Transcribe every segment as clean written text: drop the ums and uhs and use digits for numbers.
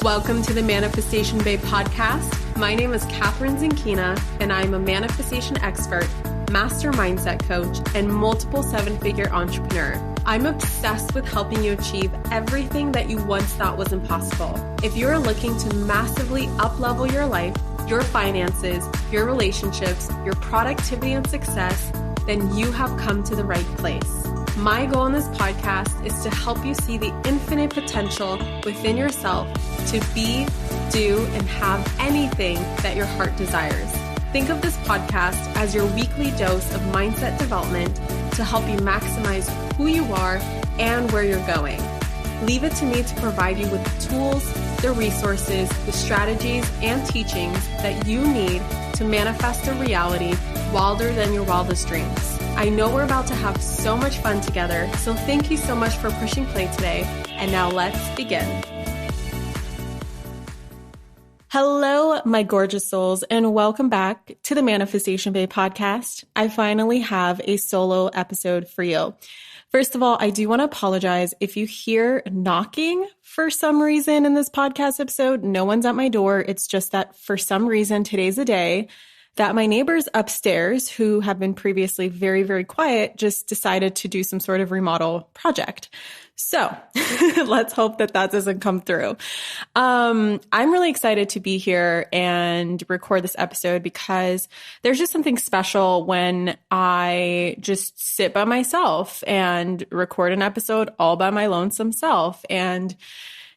Welcome to the Manifestation Babe podcast. My name is Catherine Zinkina, and I'm a manifestation expert, master mindset coach, and multiple seven-figure entrepreneur. I'm obsessed with helping you achieve everything that you once thought was impossible. If you're looking to massively up-level your life, your finances, your relationships, your productivity and success, then you have come to the right place. My goal in this podcast is to help you see the infinite potential within yourself to be, do, and have anything that your heart desires. Think of this podcast as your weekly dose of mindset development to help you maximize who you are and where you're going. Leave it to me to provide you with the tools, the resources, the strategies, and teachings that you need to manifest a reality wilder than your wildest dreams. I know we're about to have so much fun together, so thank you so much for pushing play today. And now let's begin. Hello, my gorgeous souls, and welcome back to the Manifestation Babe podcast. I finally have a solo episode for you. First of all, I do want to apologize if you hear knocking for some reason in this podcast episode. No one's at my door. It's just that for some reason, today's a day that my neighbors upstairs, who have been previously very, very quiet, just decided to do some sort of remodel project. So let's hope that doesn't come through. I'm really excited to be here and record this episode because there's just something special when I just sit by myself and record an episode all by my lonesome self and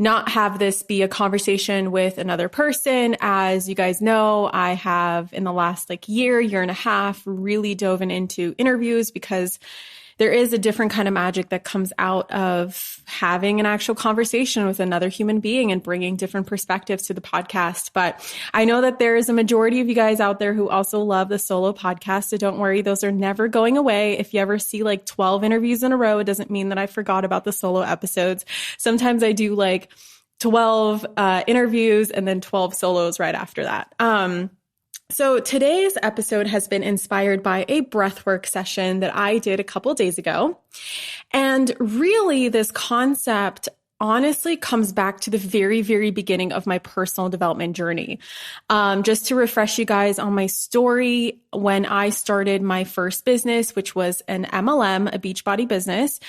not have this be a conversation with another person. As you guys know, I have in the last year and a half really dove into interviews because there is a different kind of magic that comes out of having an actual conversation with another human being and bringing different perspectives to the podcast. But I know that there is a majority of you guys out there who also love the solo podcast. So don't worry, those are never going away. If you ever see 12 interviews in a row, it doesn't mean that I forgot about the solo episodes. Sometimes I do 12 interviews and then 12 solos right after that. So today's episode has been inspired by a breathwork session that I did a couple days ago. And really this concept honestly comes back to the very, very beginning of my personal development journey. Just to refresh you guys on my story, when I started my first business, which was an MLM, a Beachbody business,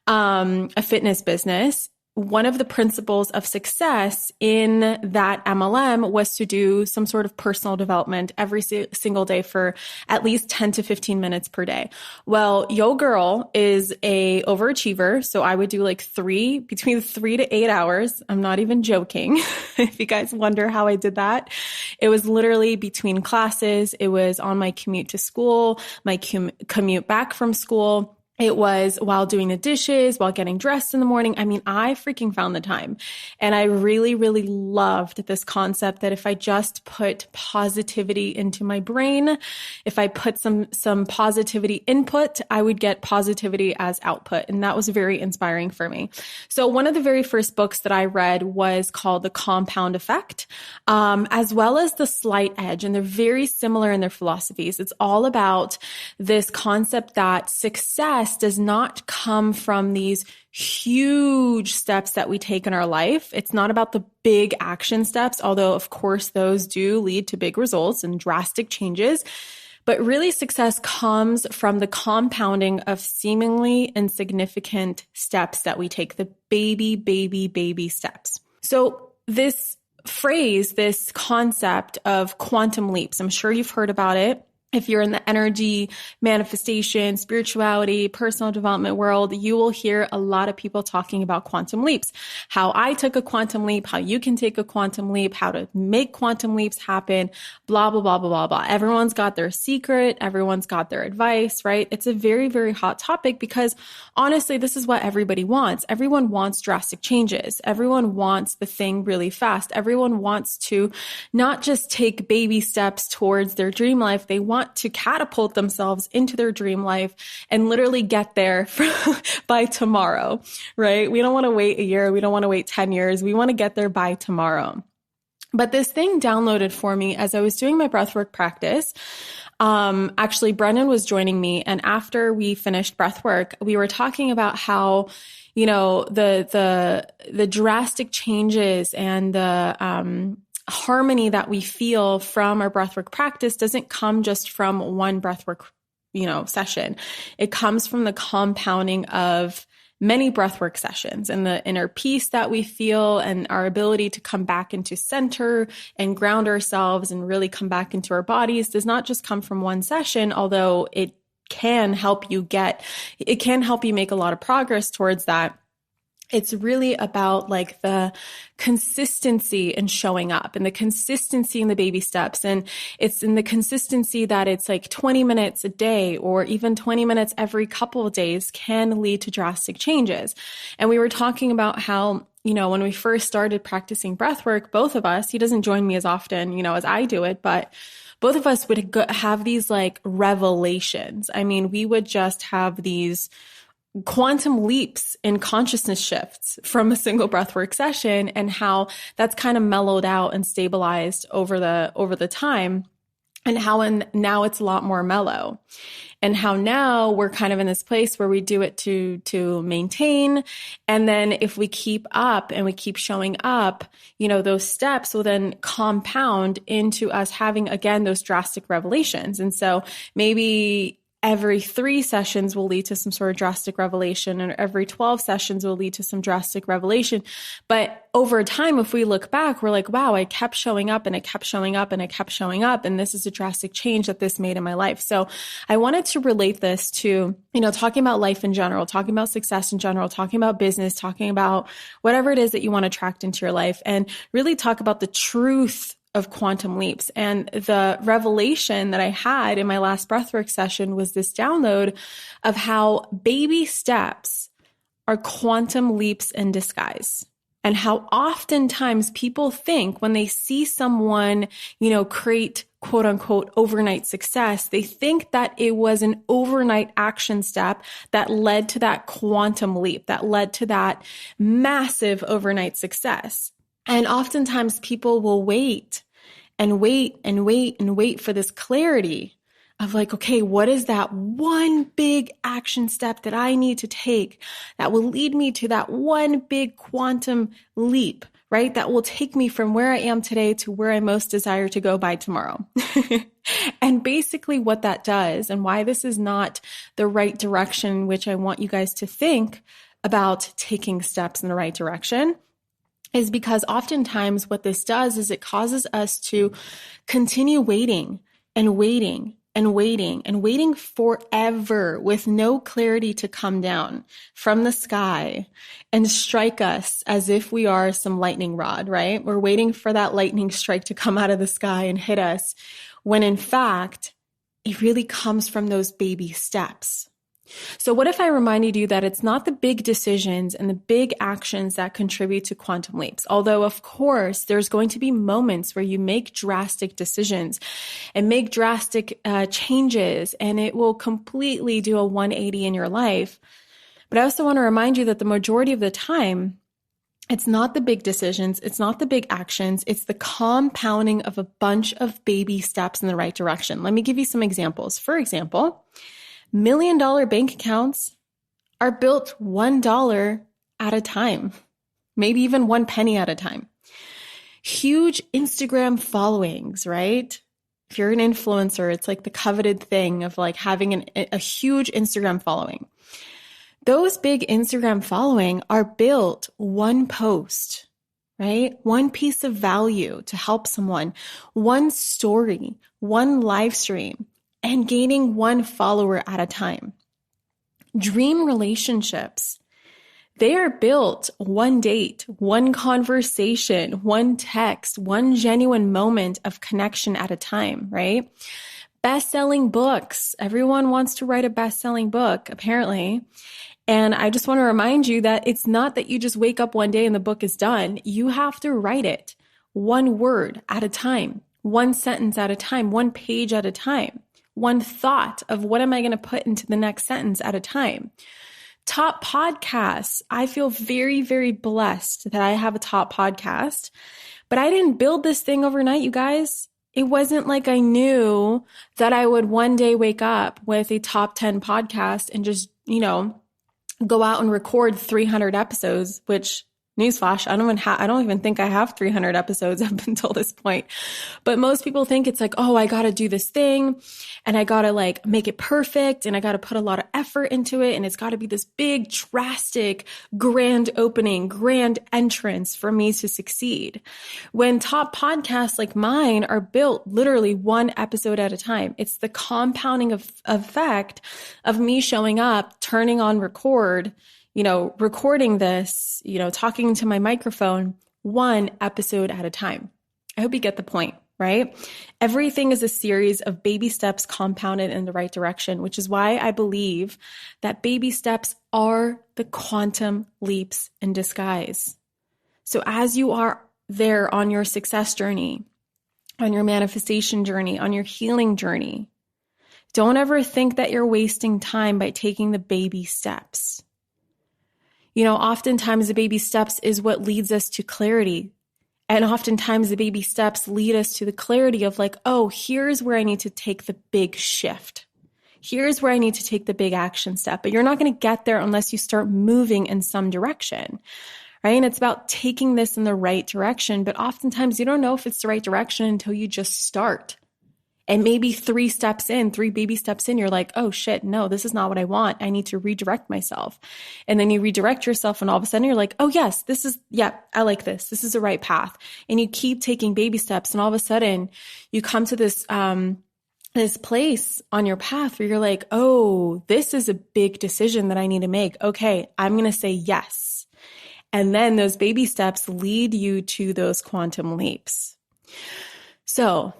a fitness business, one of the principles of success in that MLM was to do some sort of personal development every single day for at least 10 to 15 minutes per day. Well, yo girl is a overachiever. So I would do between 3 to 8 hours. I'm not even joking. If you guys wonder how I did that, it was literally between classes. It was on my commute to school, my commute back from school. It was while doing the dishes, while getting dressed in the morning. I mean, I freaking found the time. And I really, really loved this concept that if I just put positivity into my brain, if I put some positivity input, I would get positivity as output. And that was very inspiring for me. So one of the very first books that I read was called The Compound Effect, as well as The Slight Edge. And they're very similar in their philosophies. It's all about this concept that success does not come from these huge steps that we take in our life. It's not about the big action steps, although of course those do lead to big results and drastic changes. But really success comes from the compounding of seemingly insignificant steps that we take, the baby steps. So this phrase, this concept of quantum leaps, I'm sure you've heard about it. If you're in the energy, manifestation, spirituality, personal development world, you will hear a lot of people talking about quantum leaps. How I took a quantum leap, how you can take a quantum leap, how to make quantum leaps happen, blah, blah, blah, blah, blah, blah. Everyone's got their secret. Everyone's got their advice, right? It's a very, very hot topic because honestly, this is what everybody wants. Everyone wants drastic changes. Everyone wants the thing really fast. Everyone wants to not just take baby steps towards their dream life. They want to catapult themselves into their dream life and literally get there by tomorrow, right? We don't want to wait a year. We don't want to wait 10 years. We want to get there by tomorrow. But this thing downloaded for me as I was doing my breathwork practice. Actually, Brennan was joining me, and after we finished breathwork, we were talking about how, the drastic changes and the harmony that we feel from our breathwork practice doesn't come just from one breathwork, session. It comes from the compounding of many breathwork sessions, and the inner peace that we feel and our ability to come back into center and ground ourselves and really come back into our bodies does not just come from one session, although it can help you make a lot of progress towards that. It's really about like the consistency in showing up and the consistency in the baby steps. And it's in the consistency that it's like 20 minutes a day or even 20 minutes every couple of days can lead to drastic changes. And we were talking about how, when we first started practicing breath work, both of us, he doesn't join me as often, as I do it, but both of us would have these like revelations. I mean, we would just have these quantum leaps in consciousness shifts from a single breathwork session, and how that's kind of mellowed out and stabilized over the time, and how now it's a lot more mellow, and how now we're kind of in this place where we do it to maintain. And then if we keep up and we keep showing up, those steps will then compound into us having, again, those drastic revelations. And so maybe every 3 sessions will lead to some sort of drastic revelation, and every 12 sessions will lead to some drastic revelation. But over time, if we look back, we're like, wow, I kept showing up and I kept showing up and I kept showing up. And this is a drastic change that this made in my life. So I wanted to relate this to, talking about life in general, talking about success in general, talking about business, talking about whatever it is that you want to attract into your life, and really talk about the truth of quantum leaps. And the revelation that I had in my last breathwork session was this download of how baby steps are quantum leaps in disguise. And how oftentimes people think when they see someone, create quote unquote overnight success, they think that it was an overnight action step that led to that quantum leap, that led to that massive overnight success. And oftentimes people will wait and wait and wait and wait for this clarity of like, okay, what is that one big action step that I need to take that will lead me to that one big quantum leap, right? That will take me from where I am today to where I most desire to go by tomorrow. And basically what that does, and why this is not the right direction, which I want you guys to think about taking steps in the right direction, is because oftentimes what this does is it causes us to continue waiting and waiting and waiting and waiting forever with no clarity to come down from the sky and strike us as if we are some lightning rod, right? We're waiting for that lightning strike to come out of the sky and hit us, when in fact, it really comes from those baby steps. So what if I reminded you that it's not the big decisions and the big actions that contribute to quantum leaps? Although, of course, there's going to be moments where you make drastic decisions and make drastic changes, and it will completely do a 180 in your life. But I also want to remind you that the majority of the time, it's not the big decisions, it's not the big actions, it's the compounding of a bunch of baby steps in the right direction. Let me give you some examples. For example, $1 million bank accounts are built $1 at a time, maybe even 1 penny at a time. Huge Instagram followings, right? If you're an influencer, it's like the coveted thing of like having a huge Instagram following. Those big Instagram following are built one post, right? One piece of value to help someone, one story, one live stream, and gaining 1 follower at a time. Dream relationships, they are built 1 date, 1 conversation, 1 text, 1 genuine moment of connection at a time, right? Best-selling books. Everyone wants to write a best-selling book, apparently. And I just want to remind you that it's not that you just wake up one day and the book is done. You have to write it 1 word at a time, 1 sentence at a time, 1 page at a time. 1 thought of what am I going to put into the next sentence at a time. Top podcasts. I feel very, very blessed that I have a top podcast, But I didn't build this thing overnight, you guys. It wasn't like I knew that I would one day wake up with a top 10 podcast and just, go out and record 300 episodes, which newsflash, I don't even think I have 300 episodes up until this point. But most people think it's like, oh, I got to do this thing and I got to like make it perfect and I got to put a lot of effort into it. And it's got to be this big, drastic, grand opening, grand entrance for me to succeed. When top podcasts like mine are built literally one episode at a time, it's the compounding effect of me showing up, turning on record, recording this, talking to my microphone, one episode at a time. I hope you get the point, right? Everything is a series of baby steps compounded in the right direction, which is why I believe that baby steps are the quantum leaps in disguise. So as you are there on your success journey, on your manifestation journey, on your healing journey, don't ever think that you're wasting time by taking the baby steps. Oftentimes the baby steps is what leads us to clarity. And oftentimes the baby steps lead us to the clarity of like, oh, here's where I need to take the big shift. Here's where I need to take the big action step. But you're not going to get there unless you start moving in some direction, right? And it's about taking this in the right direction. But oftentimes you don't know if it's the right direction until you just start. And maybe 3 baby steps in, you're like, oh shit, no, this is not what I want. I need to redirect myself. And then you redirect yourself and all of a sudden you're like, oh yes, I like this. This is the right path. And you keep taking baby steps and all of a sudden you come to this place on your path where you're like, oh, this is a big decision that I need to make. Okay, I'm going to say yes. And then those baby steps lead you to those quantum leaps. So,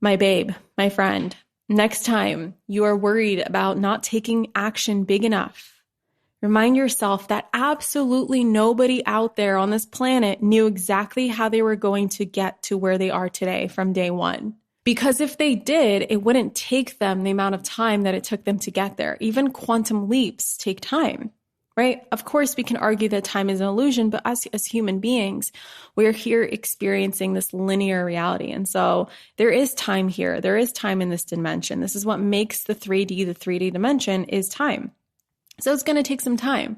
my babe, my friend, next time you are worried about not taking action big enough, remind yourself that absolutely nobody out there on this planet knew exactly how they were going to get to where they are today from day one. Because if they did, it wouldn't take them the amount of time that it took them to get there. Even quantum leaps take time. Right? Of course, we can argue that time is an illusion, but as human beings, we're here experiencing this linear reality. And so there is time here. There is time in this dimension. This is what makes the 3D dimension is time. So it's going to take some time.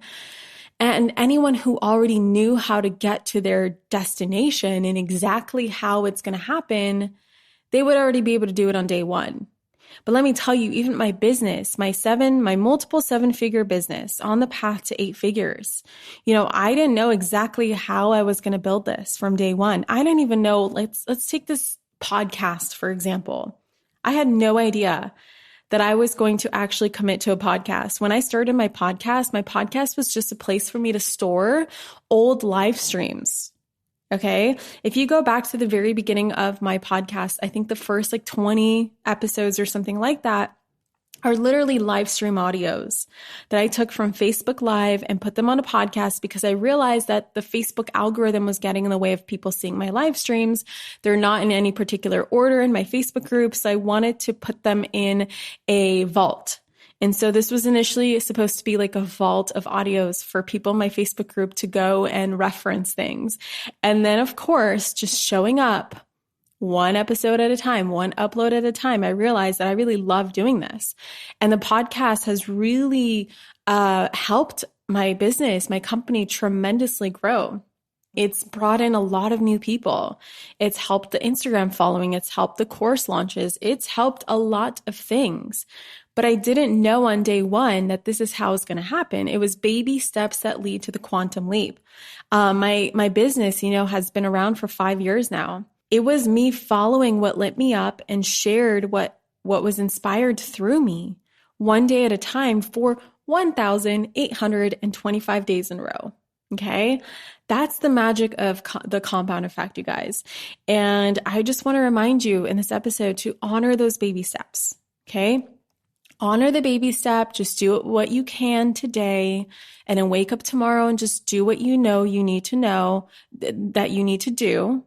And anyone who already knew how to get to their destination and exactly how it's going to happen, they would already be able to do it on day one. But let me tell you, even my business, my multiple 7-figure business on the path to 8 figures, I didn't know exactly how I was going to build this from day one. I didn't even know, let's take this podcast, for example. I had no idea that I was going to actually commit to a podcast. When I started my podcast was just a place for me to store old live streams. Okay. If you go back to the very beginning of my podcast, I think the first 20 episodes or something like that are literally live stream audios that I took from Facebook Live and put them on a podcast because I realized that the Facebook algorithm was getting in the way of people seeing my live streams. They're not in any particular order in my Facebook group. So I wanted to put them in a vault. And so this was initially supposed to be like a vault of audios for people in my Facebook group to go and reference things. And then, of course, just showing up one episode at a time, one upload at a time, I realized that I really love doing this. And the podcast has really helped my business, my company tremendously grow. It's brought in a lot of new people. It's helped the Instagram following. It's helped the course launches. It's helped a lot of things. But I didn't know on day one that this is how it's going to happen. It was baby steps that lead to the quantum leap. My business, has been around for 5 years now. It was me following what lit me up and shared what was inspired through me one day at a time for 1,825 days in a row. Okay. That's the magic of the compound effect, you guys. And I just want to remind you in this episode to honor those baby steps. Okay. Honor the baby step. Just do what you can today and then wake up tomorrow and just do what you need to know that you need to do.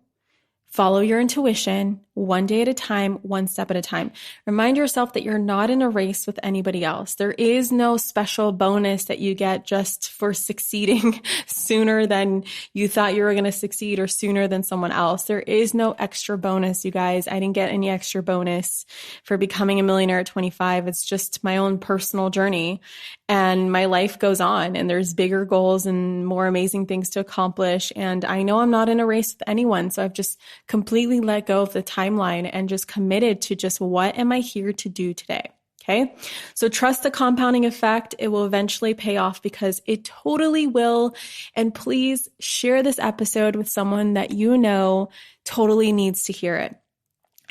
Follow your intuition, one day at a time, one step at a time. Remind yourself that you're not in a race with anybody else. There is no special bonus that you get just for succeeding sooner than you thought you were going to succeed or sooner than someone else. There is no extra bonus, you guys. I didn't get any extra bonus for becoming a millionaire at 25. It's just my own personal journey, and my life goes on, and there's bigger goals and more amazing things to accomplish. And I know I'm not in a race with anyone. So I've just completely let go of the timeline and just committed to just what am I here to do today? Okay. So trust the compounding effect. It will eventually pay off, because it totally will. And please share this episode with someone that you know totally needs to hear it.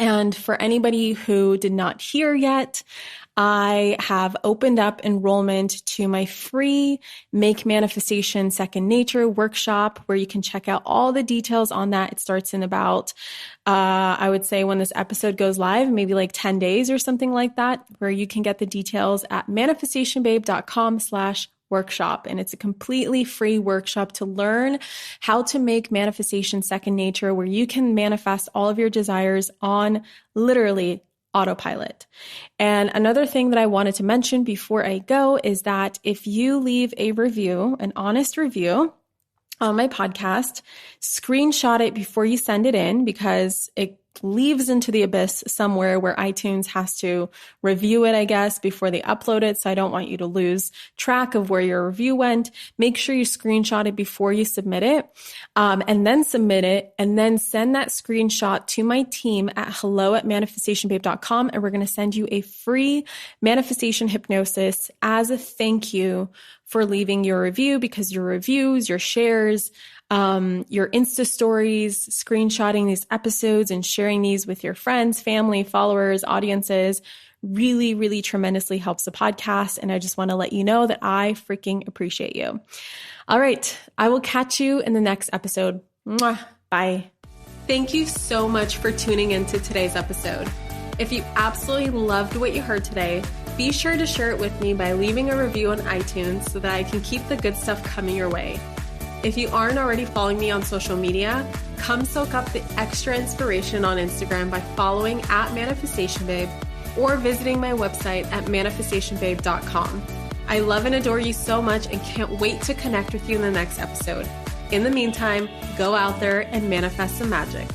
And for anybody who did not hear yet, I have opened up enrollment to my free Make Manifestation Second Nature workshop, where you can check out all the details on that. It starts in about, I would say when this episode goes live, maybe like 10 days or something like that, where you can get the details at manifestationbabe.com/workshop. And it's a completely free workshop to learn how to make manifestation second nature, where you can manifest all of your desires on literally autopilot. And another thing that I wanted to mention before I go is that if you leave a review, an honest review on my podcast, screenshot it before you send it in, because it leaves into the abyss somewhere where iTunes has to review it, I guess, before they upload it. So I don't want you to lose track of where your review went. Make sure you screenshot it before you submit it, and then submit it, and then send that screenshot to my team at hello@manifestationbabe.com. And we're going to send you a free manifestation hypnosis as a thank you for leaving your review, because your reviews, your shares, your Insta stories, screenshotting these episodes and sharing these with your friends, family, followers, audiences really, really tremendously helps the podcast. And I just want to let you know that I freaking appreciate you. All right. I will catch you in the next episode. Mwah. Bye. Thank you so much for tuning into today's episode. If you absolutely loved what you heard today, be sure to share it with me by leaving a review on iTunes so that I can keep the good stuff coming your way. If you aren't already following me on social media, come soak up the extra inspiration on Instagram by following @ManifestationBabe or visiting my website at manifestationbabe.com. I love and adore you so much and can't wait to connect with you in the next episode. In the meantime, go out there and manifest some magic.